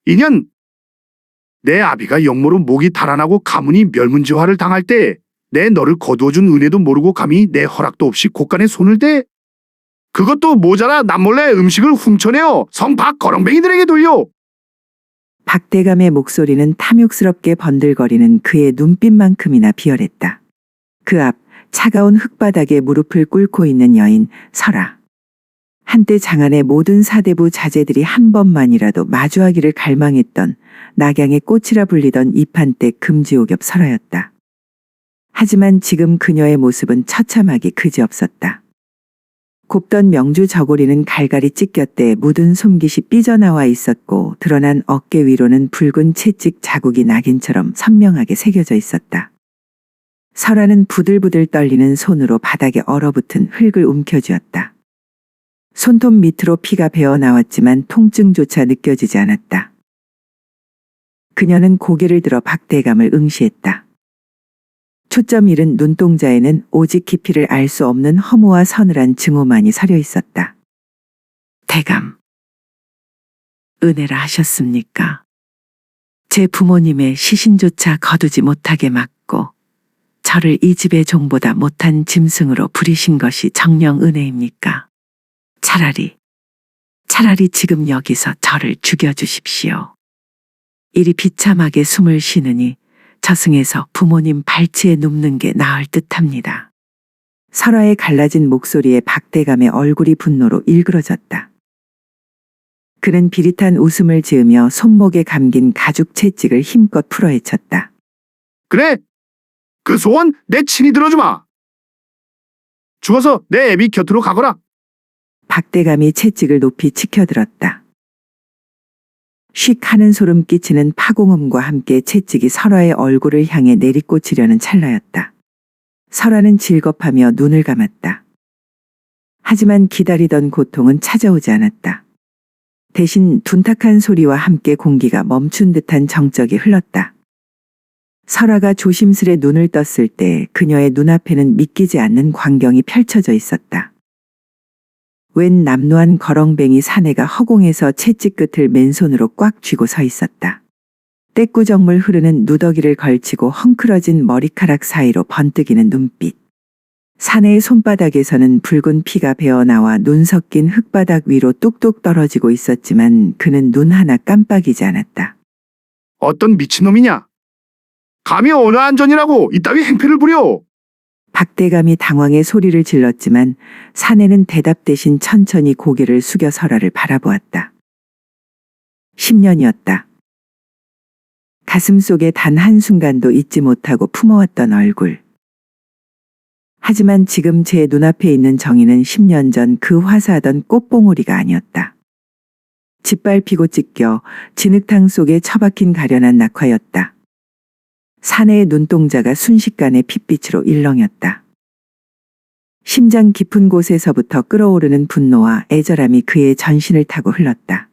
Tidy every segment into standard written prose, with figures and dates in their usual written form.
인연, 내 아비가 역모로 목이 달아나고 가문이 멸문지화를 당할 때 내 너를 거두어준 은혜도 모르고 감히 내 허락도 없이 곳간에 손을 대? 그것도 모자라 남몰래 음식을 훔쳐내어 성박 거렁뱅이들에게 돌려. 박대감의 목소리는 탐욕스럽게 번들거리는 그의 눈빛만큼이나 비열했다. 그 앞 차가운 흙바닥에 무릎을 꿇고 있는 여인 설아. 한때 장안의 모든 사대부 자제들이 한 번만이라도 마주하기를 갈망했던 낙양의 꽃이라 불리던 이판대 금지옥엽 설아였다. 하지만 지금 그녀의 모습은 처참하기 그지없었다. 곱던 명주 저고리는 갈갈이 찢겼대 묻은 솜깃이 삐져나와 있었고 드러난 어깨 위로는 붉은 채찍 자국이 낙인처럼 선명하게 새겨져 있었다. 설아는 부들부들 떨리는 손으로 바닥에 얼어붙은 흙을 움켜쥐었다. 손톱 밑으로 피가 배어 나왔지만 통증조차 느껴지지 않았다. 그녀는 고개를 들어 박대감을 응시했다. 초점 잃은 눈동자에는 오직 깊이를 알 수 없는 허무와 서늘한 증오만이 서려 있었다. 대감, 은혜라 하셨습니까? 제 부모님의 시신조차 거두지 못하게 막고 저를 이 집의 종보다 못한 짐승으로 부리신 것이 정녕 은혜입니까? 차라리 지금 여기서 저를 죽여주십시오. 이리 비참하게 숨을 쉬느니 저승에서 부모님 발치에 눕는 게 나을 듯합니다. 설아의 갈라진 목소리에 박대감의 얼굴이 분노로 일그러졌다. 그는 비릿한 웃음을 지으며 손목에 감긴 가죽 채찍을 힘껏 풀어헤쳤다. 그래, 그 소원 내 친히 들어주마. 죽어서 내 애비 곁으로 가거라. 박대감이 채찍을 높이 치켜들었다. 쉭 하는 소름 끼치는 파공음과 함께 채찍이 설아의 얼굴을 향해 내리꽂히려는 찰나였다. 설아는 질겁하며 눈을 감았다. 하지만 기다리던 고통은 찾아오지 않았다. 대신 둔탁한 소리와 함께 공기가 멈춘 듯한 정적이 흘렀다. 설아가 조심스레 눈을 떴을 때 그녀의 눈앞에는 믿기지 않는 광경이 펼쳐져 있었다. 웬 남루한 거렁뱅이 사내가 허공에서 채찍 끝을 맨손으로 꽉 쥐고 서 있었다. 떼꾸정물 흐르는 누더기를 걸치고 헝클어진 머리카락 사이로 번뜩이는 눈빛. 사내의 손바닥에서는 붉은 피가 배어나와 눈 섞인 흙바닥 위로 뚝뚝 떨어지고 있었지만 그는 눈 하나 깜빡이지 않았다. 어떤 미친놈이냐? 감히 어느 안전이라고 이따위 행패를 부려? 박대감이 당황해 소리를 질렀지만 사내는 대답 대신 천천히 고개를 숙여 설아를 바라보았다. 10년이었다. 가슴 속에 단 한순간도 잊지 못하고 품어왔던 얼굴. 하지만 지금 제 눈앞에 있는 정의는 10년 전 그 화사하던 꽃봉오리가 아니었다. 짓밟히고 찢겨 진흙탕 속에 처박힌 가련한 낙화였다. 사내의 눈동자가 순식간에 핏빛으로 일렁였다. 심장 깊은 곳에서부터 끓어오르는 분노와 애절함이 그의 전신을 타고 흘렀다.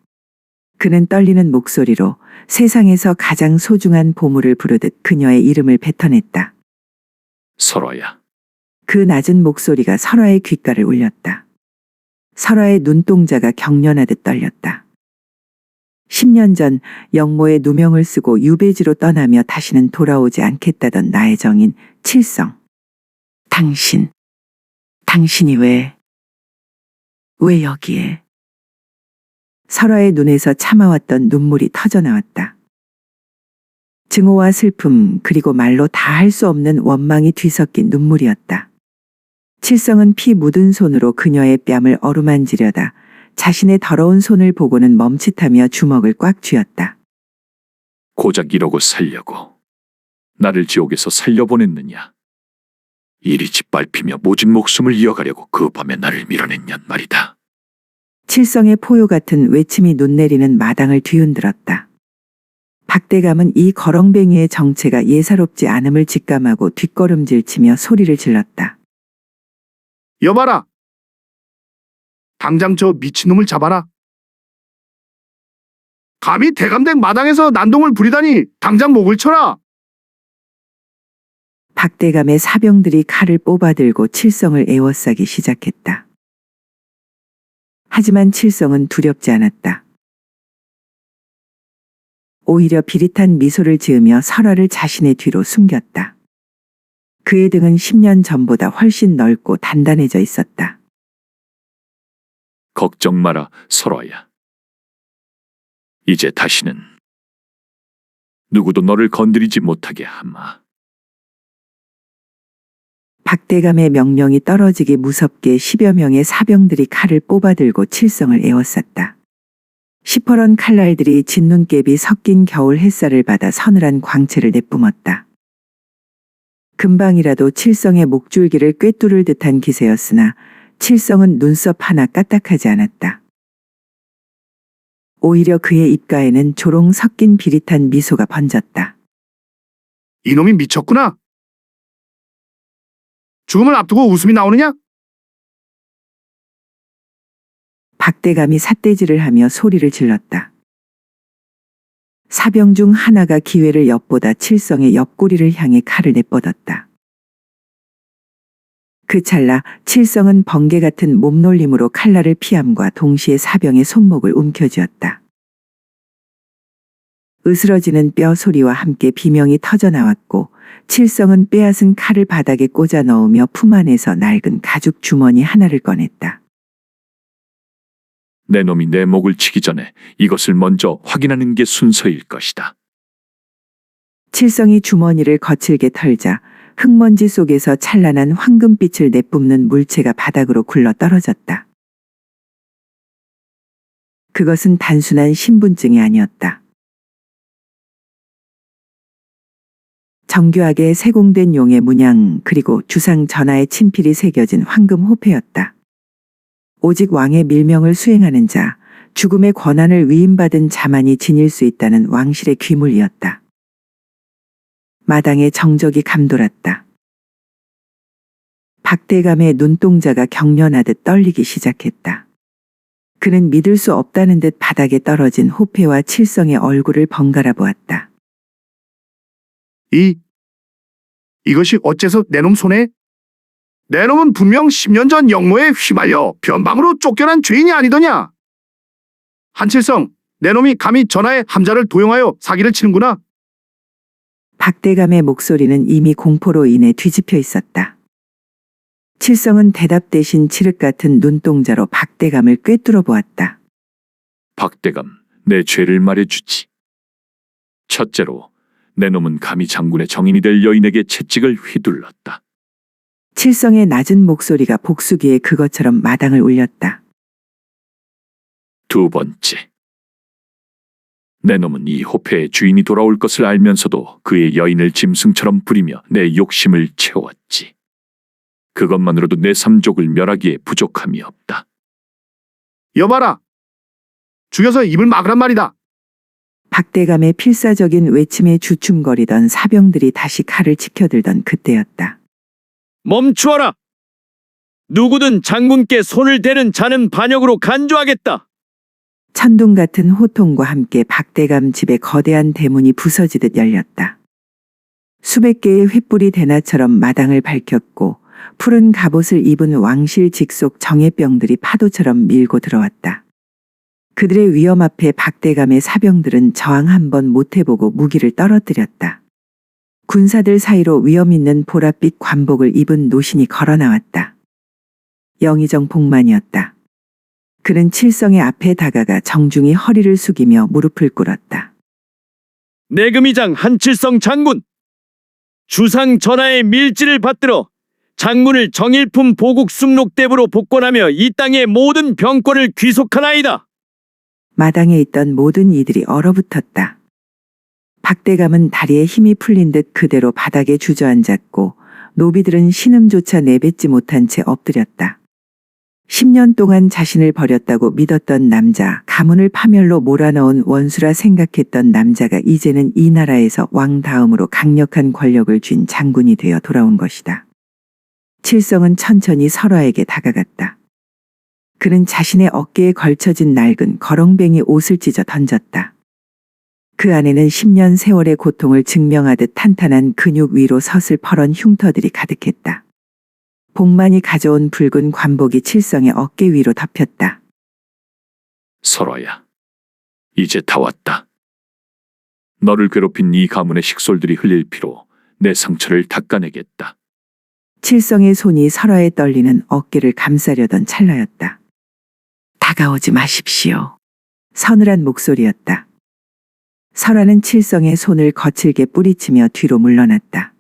그는 떨리는 목소리로 세상에서 가장 소중한 보물을 부르듯 그녀의 이름을 뱉어냈다. 설아야. 그 낮은 목소리가 설아의 귓가를 울렸다. 설아의 눈동자가 경련하듯 떨렸다. 10년 전 영모의 누명을 쓰고 유배지로 떠나며 다시는 돌아오지 않겠다던 나의 정인 칠성. 당신이 왜 여기에? 설아의 눈에서 참아왔던 눈물이 터져나왔다. 증오와 슬픔 그리고 말로 다 할 수 없는 원망이 뒤섞인 눈물이었다. 칠성은 피 묻은 손으로 그녀의 뺨을 어루만지려다 자신의 더러운 손을 보고는 멈칫하며 주먹을 꽉 쥐었다. 고작 이러고 살려고 나를 지옥에서 살려보냈느냐. 이리 짓밟히며 모진 목숨을 이어가려고 그 밤에 나를 밀어냈냔 말이다. 칠성의 포효 같은 외침이 눈 내리는 마당을 뒤흔들었다. 박대감은 이 거렁뱅이의 정체가 예사롭지 않음을 직감하고 뒷걸음질치며 소리를 질렀다. 여봐라. 당장 저 미친놈을 잡아라. 감히 대감댁 마당에서 난동을 부리다니 당장 목을 쳐라. 박대감의 사병들이 칼을 뽑아들고 칠성을 에워싸기 시작했다. 하지만 칠성은 두렵지 않았다. 오히려 비릿한 미소를 지으며 설화를 자신의 뒤로 숨겼다. 그의 등은 10년 전보다 훨씬 넓고 단단해져 있었다. 걱정 마라, 설화야. 이제 다시는 누구도 너를 건드리지 못하게 하마. 박대감의 명령이 떨어지기 무섭게 10여 명의 사병들이 칼을 뽑아들고 칠성을 에워쌌다. 시퍼런 칼날들이 진눈깨비 섞인 겨울 햇살을 받아 서늘한 광채를 내뿜었다. 금방이라도 칠성의 목줄기를 꿰뚫을 듯한 기세였으나 칠성은 눈썹 하나 까딱하지 않았다. 오히려 그의 입가에는 조롱 섞인 비릿한 미소가 번졌다. 이놈이 미쳤구나. 죽음을 앞두고 웃음이 나오느냐? 박대감이 삿대질을 하며 소리를 질렀다. 사병 중 하나가 기회를 엿보다 칠성의 옆구리를 향해 칼을 내뻗었다. 그 찰나 칠성은 번개 같은 몸놀림으로 칼날을 피함과 동시에 사병의 손목을 움켜쥐었다. 으스러지는 뼈 소리와 함께 비명이 터져나왔고 칠성은 빼앗은 칼을 바닥에 꽂아 넣으며 품 안에서 낡은 가죽 주머니 하나를 꺼냈다. 내 놈이 내 목을 치기 전에 이것을 먼저 확인하는 게 순서일 것이다. 칠성이 주머니를 거칠게 털자 흙먼지 속에서 찬란한 황금빛을 내뿜는 물체가 바닥으로 굴러 떨어졌다. 그것은 단순한 신분증이 아니었다. 정교하게 세공된 용의 문양 그리고 주상 전하의 친필이 새겨진 황금 호패였다. 오직 왕의 밀명을 수행하는 자, 죽음의 권한을 위임받은 자만이 지닐 수 있다는 왕실의 귀물이었다. 마당에 정적이 감돌았다. 박대감의 눈동자가 경련하듯 떨리기 시작했다. 그는 믿을 수 없다는 듯 바닥에 떨어진 호패와 칠성의 얼굴을 번갈아 보았다. 이것이 어째서 내 놈 손에? 내 놈은 분명 10년 전 역모에 휘말려 변방으로 쫓겨난 죄인이 아니더냐? 한칠성, 내 놈이 감히 전하의 함자를 도용하여 사기를 치는구나. 박대감의 목소리는 이미 공포로 인해 뒤집혀 있었다. 칠성은 대답 대신 칠흑 같은 눈동자로 박대감을 꿰뚫어 보았다. 박대감, 내 죄를 말해주지. 첫째로, 내 놈은 감히 장군의 정인이 될 여인에게 채찍을 휘둘렀다. 칠성의 낮은 목소리가 복수기에 그것처럼 마당을 울렸다. 두 번째, 내 놈은 이 호패의 주인이 돌아올 것을 알면서도 그의 여인을 짐승처럼 부리며 내 욕심을 채웠지. 그것만으로도 내 삼족을 멸하기에 부족함이 없다. 여봐라. 죽여서 입을 막으란 말이다. 박대감의 필사적인 외침에 주춤거리던 사병들이 다시 칼을 치켜들던 그때였다. 멈추어라! 누구든 장군께 손을 대는 자는 반역으로 간주하겠다. 천둥 같은 호통과 함께 박대감 집의 거대한 대문이 부서지듯 열렸다. 수백 개의 횃불이 대나처럼 마당을 밝혔고 푸른 갑옷을 입은 왕실 직속 정예병들이 파도처럼 밀고 들어왔다. 그들의 위험 앞에 박대감의 사병들은 저항 한번 못해보고 무기를 떨어뜨렸다. 군사들 사이로 위험 있는 보랏빛 관복을 입은 노신이 걸어 나왔다. 영의정 복만이었다. 그는 칠성의 앞에 다가가 정중히 허리를 숙이며 무릎을 꿇었다. 내금의장 한칠성 장군! 주상 전하의 밀지를 받들어 장군을 정일품 보국 숭록대부로 복권하며 이 땅의 모든 병권을 귀속하나이다. 마당에 있던 모든 이들이 얼어붙었다. 박대감은 다리에 힘이 풀린 듯 그대로 바닥에 주저앉았고 노비들은 신음조차 내뱉지 못한 채 엎드렸다. 10년 동안 자신을 버렸다고 믿었던 남자, 가문을 파멸로 몰아넣은 원수라 생각했던 남자가 이제는 이 나라에서 왕 다음으로 강력한 권력을 쥔 장군이 되어 돌아온 것이다. 칠성은 천천히 설화에게 다가갔다. 그는 자신의 어깨에 걸쳐진 낡은 거렁뱅이 옷을 찢어 던졌다. 그 안에는 10년 세월의 고통을 증명하듯 탄탄한 근육 위로 서슬퍼런 흉터들이 가득했다. 복만이 가져온 붉은 관복이 칠성의 어깨 위로 덮였다. 설화야, 이제 다 왔다. 너를 괴롭힌 이 가문의 식솔들이 흘릴 피로 내 상처를 닦아내겠다. 칠성의 손이 설화에 떨리는 어깨를 감싸려던 찰나였다. 다가오지 마십시오. 서늘한 목소리였다. 설화는 칠성의 손을 거칠게 뿌리치며 뒤로 물러났다.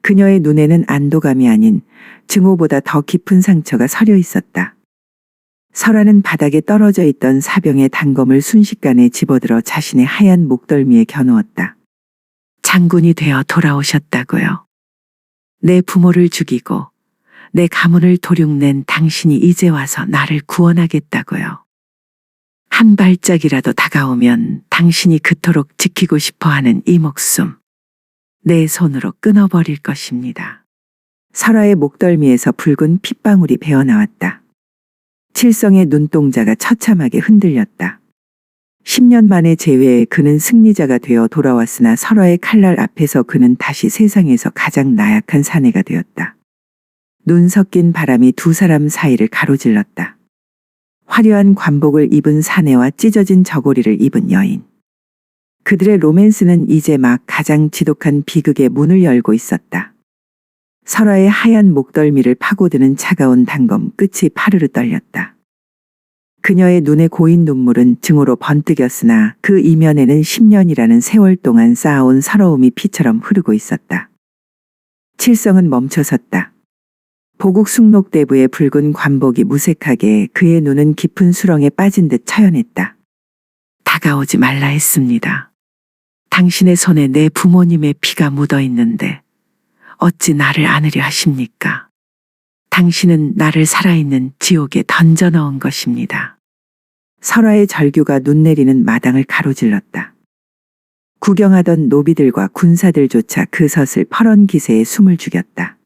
그녀의 눈에는 안도감이 아닌 증오보다 더 깊은 상처가 서려 있었다. 설화는 바닥에 떨어져 있던 사병의 단검을 순식간에 집어들어 자신의 하얀 목덜미에 겨누었다. 장군이 되어 돌아오셨다고요. 내 부모를 죽이고 내 가문을 도륙낸 당신이 이제 와서 나를 구원하겠다고요. 한 발짝이라도 다가오면 당신이 그토록 지키고 싶어하는 이 목숨, 내 손으로 끊어버릴 것입니다. 설화의 목덜미에서 붉은 핏방울이 배어나왔다. 칠성의 눈동자가 처참하게 흔들렸다. 10년 만에 재회에 그는 승리자가 되어 돌아왔으나 설화의 칼날 앞에서 그는 다시 세상에서 가장 나약한 사내가 되었다. 눈 섞인 바람이 두 사람 사이를 가로질렀다. 화려한 관복을 입은 사내와 찢어진 저고리를 입은 여인. 그들의 로맨스는 이제 막 가장 지독한 비극의 문을 열고 있었다. 설화의 하얀 목덜미를 파고드는 차가운 단검 끝이 파르르 떨렸다. 그녀의 눈에 고인 눈물은 증오로 번뜩였으나 그 이면에는 10년이라는 세월 동안 쌓아온 서러움이 피처럼 흐르고 있었다. 칠성은 멈춰섰다. 보국 숭록대부의 붉은 관복이 무색하게 그의 눈은 깊은 수렁에 빠진 듯 처연했다. 다가오지 말라 했습니다. 당신의 손에 내 부모님의 피가 묻어 있는데 어찌 나를 안으려 하십니까? 당신은 나를 살아있는 지옥에 던져 넣은 것입니다. 설화의 절규가 눈 내리는 마당을 가로질렀다. 구경하던 노비들과 군사들조차 그 섯을 퍼런 기세에 숨을 죽였다.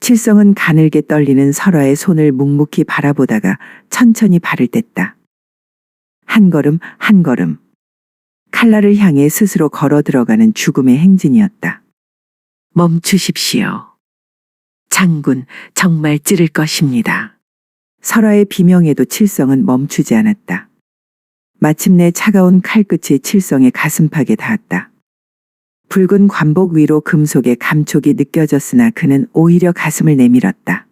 칠성은 가늘게 떨리는 설화의 손을 묵묵히 바라보다가 천천히 발을 뗐다. 한 걸음 한 걸음. 칼날을 향해 스스로 걸어 들어가는 죽음의 행진이었다. 멈추십시오. 장군, 정말 찌를 것입니다. 설화의 비명에도 칠성은 멈추지 않았다. 마침내 차가운 칼끝이 칠성의 가슴팍에 닿았다. 붉은 관복 위로 금속의 감촉이 느껴졌으나 그는 오히려 가슴을 내밀었다.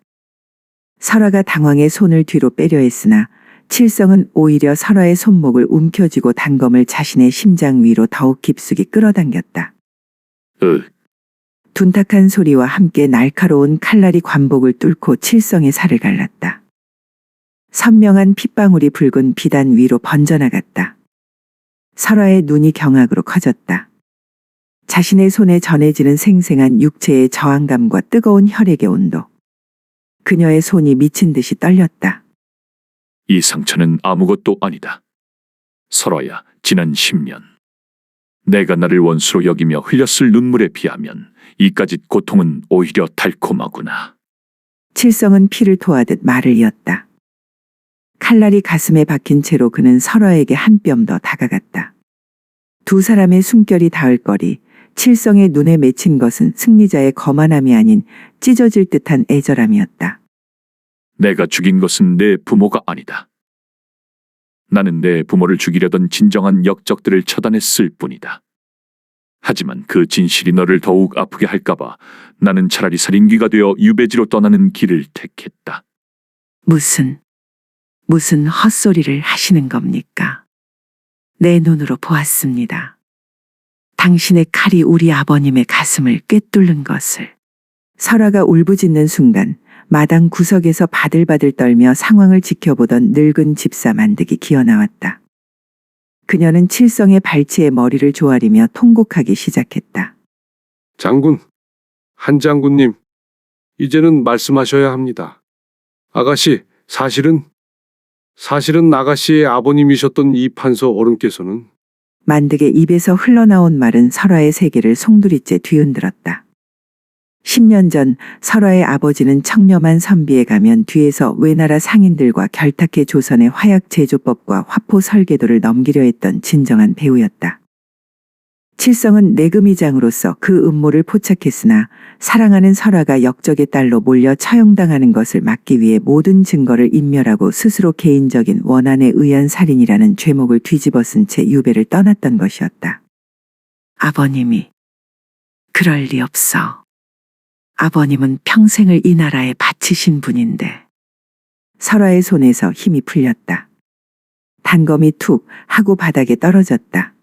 설화가 당황해 손을 뒤로 빼려 했으나 칠성은 오히려 설화의 손목을 움켜쥐고 단검을 자신의 심장 위로 더욱 깊숙이 끌어당겼다. 둔탁한 소리와 함께 날카로운 칼날이 관복을 뚫고 칠성의 살을 갈랐다. 선명한 핏방울이 붉은 비단 위로 번져나갔다. 설화의 눈이 경악으로 커졌다. 자신의 손에 전해지는 생생한 육체의 저항감과 뜨거운 혈액의 온도. 그녀의 손이 미친 듯이 떨렸다. 이 상처는 아무것도 아니다. 설화야, 지난 10년. 내가 나를 원수로 여기며 흘렸을 눈물에 비하면 이까짓 고통은 오히려 달콤하구나. 칠성은 피를 토하듯 말을 이었다. 칼날이 가슴에 박힌 채로 그는 설화에게 한 뼘 더 다가갔다. 두 사람의 숨결이 닿을 거리, 칠성의 눈에 맺힌 것은 승리자의 거만함이 아닌 찢어질 듯한 애절함이었다. 내가 죽인 것은 내 부모가 아니다. 나는 내 부모를 죽이려던 진정한 역적들을 처단했을 뿐이다. 하지만 그 진실이 너를 더욱 아프게 할까봐 나는 차라리 살인귀가 되어 유배지로 떠나는 길을 택했다. 무슨 헛소리를 하시는 겁니까? 내 눈으로 보았습니다. 당신의 칼이 우리 아버님의 가슴을 꿰뚫는 것을. 설화가 울부짖는 순간 마당 구석에서 바들바들 떨며 상황을 지켜보던 늙은 집사 만득이 기어나왔다. 그녀는 칠성의 발치에 머리를 조아리며 통곡하기 시작했다. 장군, 한 장군님, 이제는 말씀하셔야 합니다. 아가씨, 사실은 아가씨의 아버님이셨던 이 판서 어른께서는 만득의 입에서 흘러나온 말은 설화의 세계를 송두리째 뒤흔들었다. 10년 전 설화의 아버지는 청렴한 선비에 가면 뒤에서 외나라 상인들과 결탁해 조선의 화약 제조법과 화포 설계도를 넘기려 했던 진정한 배우였다. 칠성은 내금의장으로서 그 음모를 포착했으나 사랑하는 설화가 역적의 딸로 몰려 처형당하는 것을 막기 위해 모든 증거를 인멸하고 스스로 개인적인 원한에 의한 살인이라는 죄목을 뒤집어 쓴 채 유배를 떠났던 것이었다. 아버님이. 그럴 리 없어. 아버님은 평생을 이 나라에 바치신 분인데. 설화의 손에서 힘이 풀렸다. 단검이 툭 하고 바닥에 떨어졌다.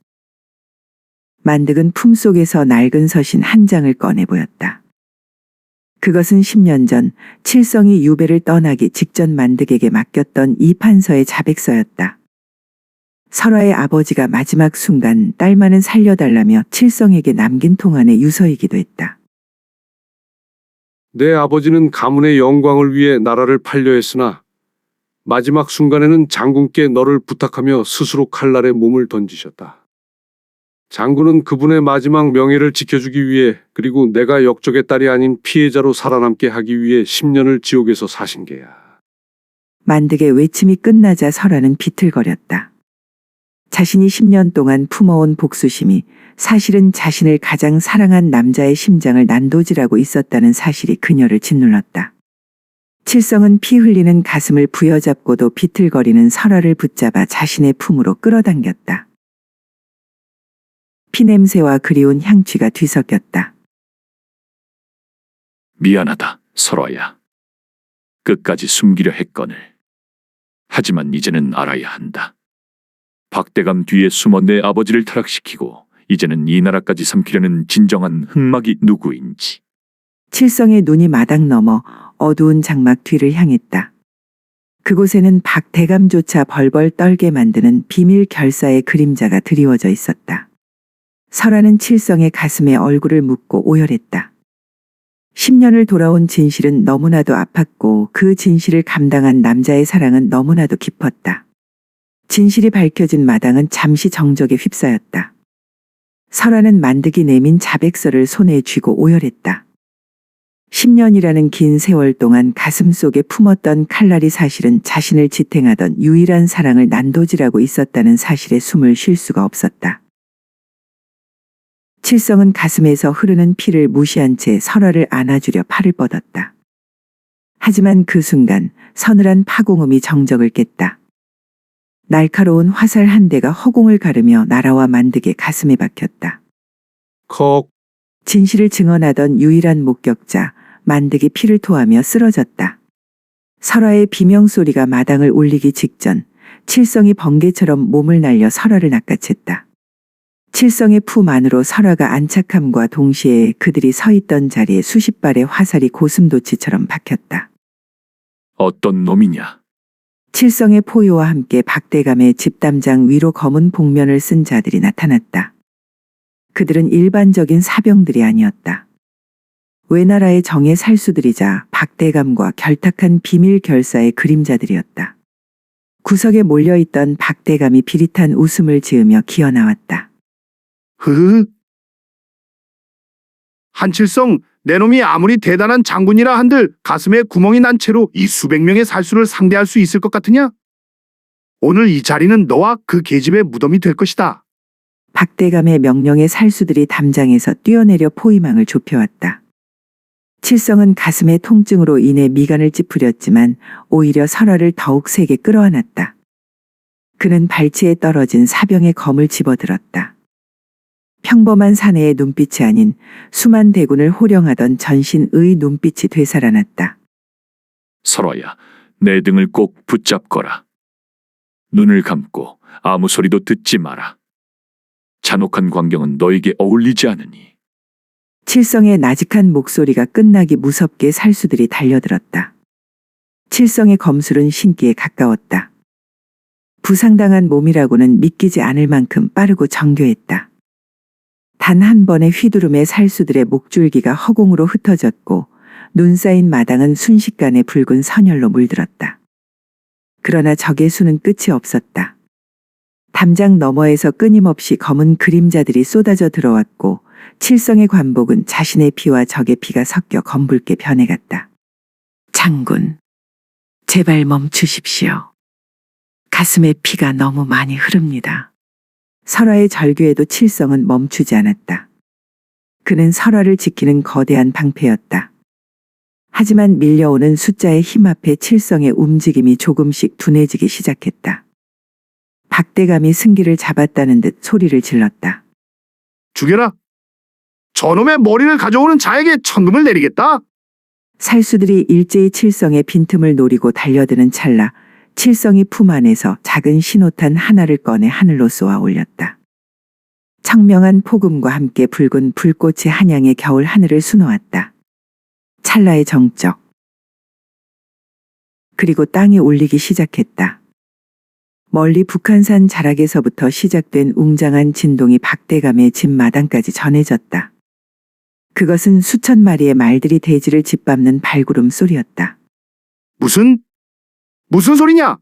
만득은 품속에서 낡은 서신 한 장을 꺼내 보였다. 그것은 10년 전 칠성이 유배를 떠나기 직전 만득에게 맡겼던 이 판서의 자백서였다. 설화의 아버지가 마지막 순간 딸만은 살려달라며 칠성에게 남긴 통안의 유서이기도 했다. 내 아버지는 가문의 영광을 위해 나라를 팔려 했으나 마지막 순간에는 장군께 너를 부탁하며 스스로 칼날에 몸을 던지셨다. 장군은 그분의 마지막 명예를 지켜주기 위해 그리고 내가 역적의 딸이 아닌 피해자로 살아남게 하기 위해 10년을 지옥에서 사신 게야. 만득의 외침이 끝나자 설화는 비틀거렸다. 자신이 10년 동안 품어온 복수심이 사실은 자신을 가장 사랑한 남자의 심장을 난도질하고 있었다는 사실이 그녀를 짓눌렀다. 칠성은 피 흘리는 가슴을 부여잡고도 비틀거리는 설화를 붙잡아 자신의 품으로 끌어당겼다. 피냄새와 그리운 향취가 뒤섞였다. 미안하다, 설화야. 끝까지 숨기려 했거늘. 하지만 이제는 알아야 한다. 박대감 뒤에 숨어 내 아버지를 타락시키고 이제는 이 나라까지 삼키려는 진정한 흑막이 누구인지. 칠성의 눈이 마당 넘어 어두운 장막 뒤를 향했다. 그곳에는 박대감조차 벌벌 떨게 만드는 비밀 결사의 그림자가 드리워져 있었다. 설화는 칠성의 가슴에 얼굴을 묻고 오열했다. 10년을 돌아온 진실은 너무나도 아팠고 그 진실을 감당한 남자의 사랑은 너무나도 깊었다. 진실이 밝혀진 마당은 잠시 정적에 휩싸였다. 설화는 만득이 내민 자백서를 손에 쥐고 오열했다. 10년이라는 긴 세월 동안 가슴 속에 품었던 칼날이 사실은 자신을 지탱하던 유일한 사랑을 난도질하고 있었다는 사실에 숨을 쉴 수가 없었다. 칠성은 가슴에서 흐르는 피를 무시한 채 설화를 안아주려 팔을 뻗었다. 하지만 그 순간 서늘한 파공음이 정적을 깼다. 날카로운 화살 한 대가 허공을 가르며 나라와 만득의 가슴에 박혔다. 컥. 진실을 증언하던 유일한 목격자 만득이 피를 토하며 쓰러졌다. 설화의 비명소리가 마당을 울리기 직전 칠성이 번개처럼 몸을 날려 설화를 낚아챘다. 칠성의 품 안으로 설화가 안착함과 동시에 그들이 서 있던 자리에 수십 발의 화살이 고슴도치처럼 박혔다. 어떤 놈이냐? 칠성의 포효와 함께 박대감의 집담장 위로 검은 복면을 쓴 자들이 나타났다. 그들은 일반적인 사병들이 아니었다. 외나라의 정예 살수들이자 박대감과 결탁한 비밀 결사의 그림자들이었다. 구석에 몰려있던 박대감이 비릿한 웃음을 지으며 기어나왔다. 흐흐. 한칠성, 내 놈이 아무리 대단한 장군이라 한들 가슴에 구멍이 난 채로 이 수백 명의 살수를 상대할 수 있을 것 같으냐? 오늘 이 자리는 너와 그 계집의 무덤이 될 것이다. 박대감의 명령에 살수들이 담장에서 뛰어내려 포위망을 좁혀왔다. 칠성은 가슴의 통증으로 인해 미간을 찌푸렸지만 오히려 설화를 더욱 세게 끌어안았다. 그는 발치에 떨어진 사병의 검을 집어들었다. 평범한 사내의 눈빛이 아닌 수만 대군을 호령하던 전신의 눈빛이 되살아났다. 설화야, 내 등을 꼭 붙잡거라. 눈을 감고 아무 소리도 듣지 마라. 잔혹한 광경은 너에게 어울리지 않으니. 칠성의 나직한 목소리가 끝나기 무섭게 살수들이 달려들었다. 칠성의 검술은 신기에 가까웠다. 부상당한 몸이라고는 믿기지 않을 만큼 빠르고 정교했다. 단 한 번의 휘두름에 살수들의 목줄기가 허공으로 흩어졌고 눈 쌓인 마당은 순식간에 붉은 선혈로 물들었다. 그러나 적의 수는 끝이 없었다. 담장 너머에서 끊임없이 검은 그림자들이 쏟아져 들어왔고 칠성의 관복은 자신의 피와 적의 피가 섞여 검붉게 변해갔다. 장군, 제발 멈추십시오. 가슴에 피가 너무 많이 흐릅니다. 설화의 절규에도 칠성은 멈추지 않았다. 그는 설화를 지키는 거대한 방패였다. 하지만 밀려오는 숫자의 힘 앞에 칠성의 움직임이 조금씩 둔해지기 시작했다. 박대감이 승기를 잡았다는 듯 소리를 질렀다. 죽여라. 저놈의 머리를 가져오는 자에게 천금을 내리겠다. 살수들이 일제히 칠성의 빈틈을 노리고 달려드는 찰나 칠성이 품 안에서 작은 신호탄 하나를 꺼내 하늘로 쏘아 올렸다. 청명한 폭음과 함께 붉은 불꽃이 한양의 겨울 하늘을 수놓았다. 찰나의 정적. 그리고 땅이 울리기 시작했다. 멀리 북한산 자락에서부터 시작된 웅장한 진동이 박대감의 집 마당까지 전해졌다. 그것은 수천 마리의 말들이 대지를 짓밟는 발구름 소리였다. 무슨 소리냐?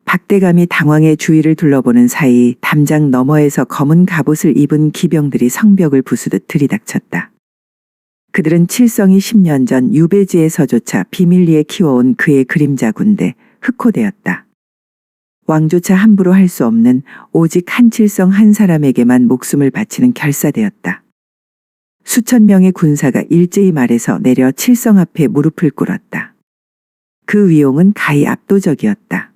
박대감이 당황해 주위를 둘러보는 사이 담장 너머에서 검은 갑옷을 입은 기병들이 성벽을 부수듯 들이닥쳤다. 그들은 칠성이 10년 전 유배지에서조차 비밀리에 키워온 그의 그림자 군대 흑호대였다. 왕조차 함부로 할 수 없는 오직 한칠성 한 사람에게만 목숨을 바치는 결사대였다. 수천 명의 군사가 일제히 말해서 내려 칠성 앞에 무릎을 꿇었다. 그 위용은 가히 압도적이었다.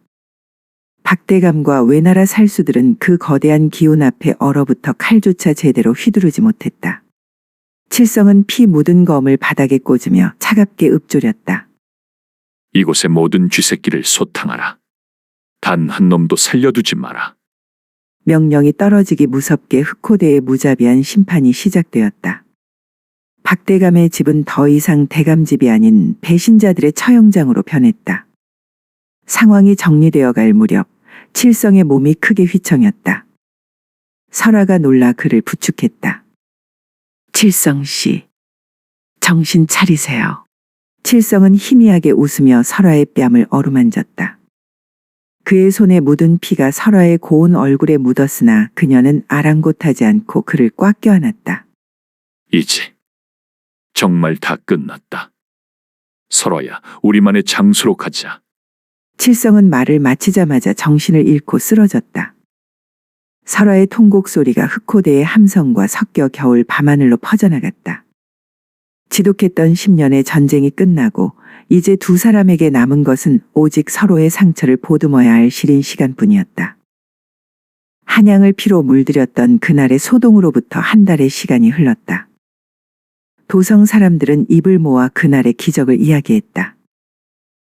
박대감과 외나라 살수들은 그 거대한 기운 앞에 얼어붙어 칼조차 제대로 휘두르지 못했다. 칠성은 피 묻은 검을 바닥에 꽂으며 차갑게 읊조렸다. 이곳의 모든 쥐새끼를 소탕하라. 단 한 놈도 살려두지 마라. 명령이 떨어지기 무섭게 흑호대의 무자비한 심판이 시작되었다. 박대감의 집은 더 이상 대감집이 아닌 배신자들의 처형장으로 변했다. 상황이 정리되어 갈 무렵 칠성의 몸이 크게 휘청였다. 설아가 놀라 그를 부축했다. 칠성 씨, 정신 차리세요. 칠성은 희미하게 웃으며 설아의 뺨을 어루만졌다. 그의 손에 묻은 피가 설아의 고운 얼굴에 묻었으나 그녀는 아랑곳하지 않고 그를 꽉 껴안았다. 이제 정말 다 끝났다. 설아야, 우리만의 장소로 가자. 칠성은 말을 마치자마자 정신을 잃고 쓰러졌다. 설아의 통곡 소리가 흑호대의 함성과 섞여 겨울 밤하늘로 퍼져나갔다. 지독했던 10년의 전쟁이 끝나고 이제 두 사람에게 남은 것은 오직 서로의 상처를 보듬어야 할 시린 시간뿐이었다. 한양을 피로 물들였던 그날의 소동으로부터 한 달의 시간이 흘렀다. 도성 사람들은 입을 모아 그날의 기적을 이야기했다.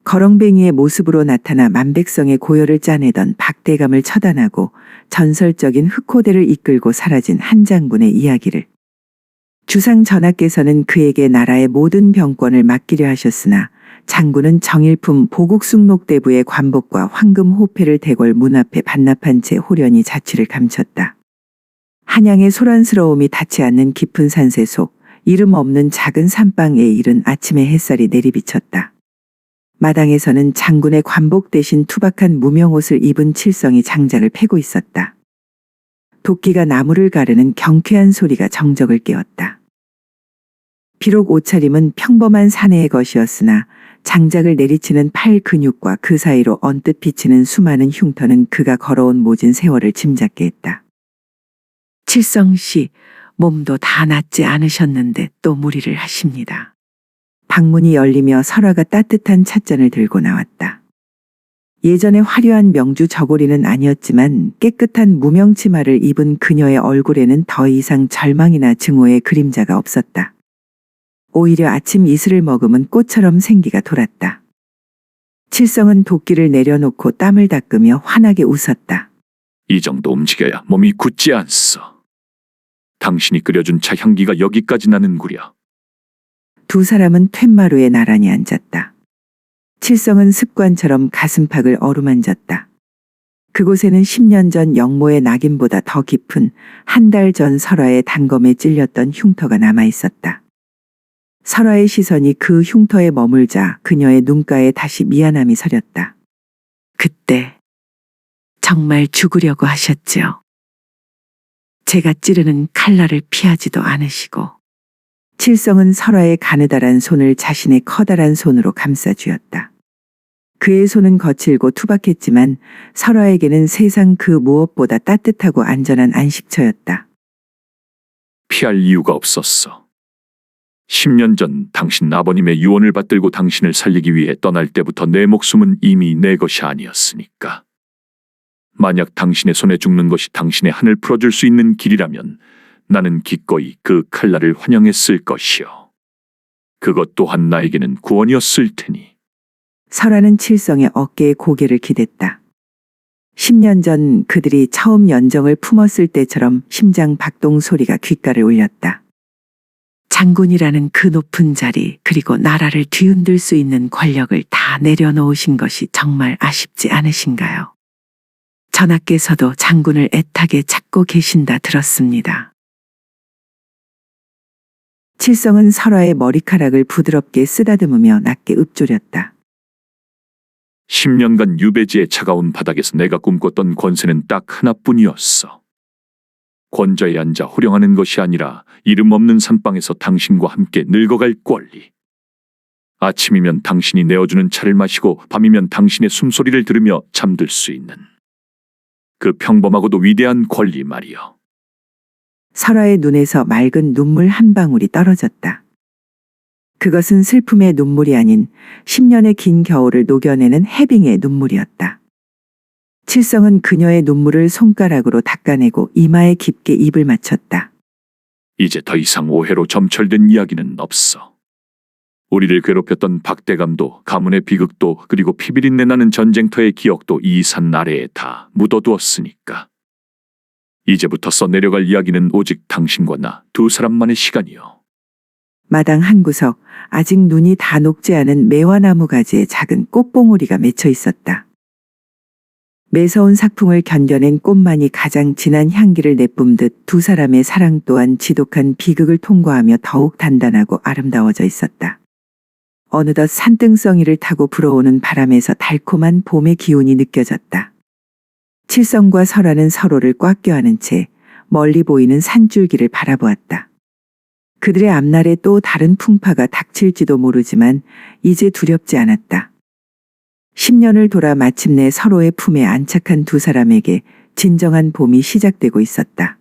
거렁뱅이의 모습으로 나타나 만백성의 고열을 짜내던 박대감을 처단하고 전설적인 흑호대를 이끌고 사라진 한 장군의 이야기를. 주상 전하께서는 그에게 나라의 모든 병권을 맡기려 하셨으나 장군은 정일품 보국숭록대부의 관복과 황금 호패를 대궐 문 앞에 반납한 채 호련히 자취를 감췄다. 한양의 소란스러움이 닿지 않는 깊은 산세 속 이름 없는 작은 산방에 이른 아침의 햇살이 내리비쳤다. 마당에서는 장군의 관복 대신 투박한 무명옷을 입은 칠성이 장작을 패고 있었다. 도끼가 나무를 가르는 경쾌한 소리가 정적을 깨웠다. 비록 옷차림은 평범한 사내의 것이었으나 장작을 내리치는 팔 근육과 그 사이로 언뜻 비치는 수많은 흉터는 그가 걸어온 모진 세월을 짐작게 했다. 칠성 씨, 몸도 다 낫지 않으셨는데 또 무리를 하십니다. 방문이 열리며 설아가 따뜻한 찻잔을 들고 나왔다. 예전에 화려한 명주 저고리는 아니었지만 깨끗한 무명 치마를 입은 그녀의 얼굴에는 더 이상 절망이나 증오의 그림자가 없었다. 오히려 아침 이슬을 머금은 꽃처럼 생기가 돌았다. 칠성은 도끼를 내려놓고 땀을 닦으며 환하게 웃었다. 이 정도 움직여야 몸이 굳지 않소. 당신이 끓여준 차 향기가 여기까지 나는구려. 두 사람은 툇마루에 나란히 앉았다. 칠성은 습관처럼 가슴팍을 어루만졌다. 그곳에는 10년 전 영모의 낙인보다 더 깊은 한 달 전 설아의 단검에 찔렸던 흉터가 남아있었다. 설아의 시선이 그 흉터에 머물자 그녀의 눈가에 다시 미안함이 서렸다. 그때 정말 죽으려고 하셨지요. 제가 찌르는 칼날을 피하지도 않으시고. 칠성은 설아의 가느다란 손을 자신의 커다란 손으로 감싸쥐었다. 그의 손은 거칠고 투박했지만 설아에게는 세상 그 무엇보다 따뜻하고 안전한 안식처였다. 피할 이유가 없었어. 10년 전 당신 아버님의 유언을 받들고 당신을 살리기 위해 떠날 때부터 내 목숨은 이미 내 것이 아니었으니까. 만약 당신의 손에 죽는 것이 당신의 한을 풀어줄 수 있는 길이라면 나는 기꺼이 그 칼날을 환영했을 것이요. 그것 또한 나에게는 구원이었을 테니. 설아는 칠성의 어깨에 고개를 기댔다. 10년 전 그들이 처음 연정을 품었을 때처럼 심장 박동 소리가 귓가를 울렸다. 장군이라는 그 높은 자리, 그리고 나라를 뒤흔들 수 있는 권력을 다 내려놓으신 것이 정말 아쉽지 않으신가요? 전하께서도 장군을 애타게 찾고 계신다 들었습니다. 칠성은 설아의 머리카락을 부드럽게 쓰다듬으며 낮게 읊조렸다. 10년간 유배지의 차가운 바닥에서 내가 꿈꿨던 권세는 딱 하나뿐이었어. 권좌에 앉아 호령하는 것이 아니라 이름 없는 산방에서 당신과 함께 늙어갈 권리. 아침이면 당신이 내어주는 차를 마시고 밤이면 당신의 숨소리를 들으며 잠들 수 있는 그 평범하고도 위대한 권리 말이여. 설아의 눈에서 맑은 눈물 한 방울이 떨어졌다. 그것은 슬픔의 눈물이 아닌 10년의 긴 겨울을 녹여내는 해빙의 눈물이었다. 칠성은 그녀의 눈물을 손가락으로 닦아내고 이마에 깊게 입을 맞췄다. 이제 더 이상 오해로 점철된 이야기는 없어. 우리를 괴롭혔던 박대감도 가문의 비극도 그리고 피비린내 나는 전쟁터의 기억도 이 산 아래에 다 묻어두었으니까. 이제부터 써내려갈 이야기는 오직 당신과 나 두 사람만의 시간이요. 마당 한 구석, 아직 눈이 다 녹지 않은 매화나무 가지에 작은 꽃봉오리가 맺혀 있었다. 매서운 삭풍을 견뎌낸 꽃만이 가장 진한 향기를 내뿜듯 두 사람의 사랑 또한 지독한 비극을 통과하며 더욱 단단하고 아름다워져 있었다. 어느덧 산등성이를 타고 불어오는 바람에서 달콤한 봄의 기운이 느껴졌다. 칠성과 설아는 서로를 꽉 껴안은 채 멀리 보이는 산줄기를 바라보았다. 그들의 앞날에 또 다른 풍파가 닥칠지도 모르지만 이제 두렵지 않았다. 10년을 돌아 마침내 서로의 품에 안착한 두 사람에게 진정한 봄이 시작되고 있었다.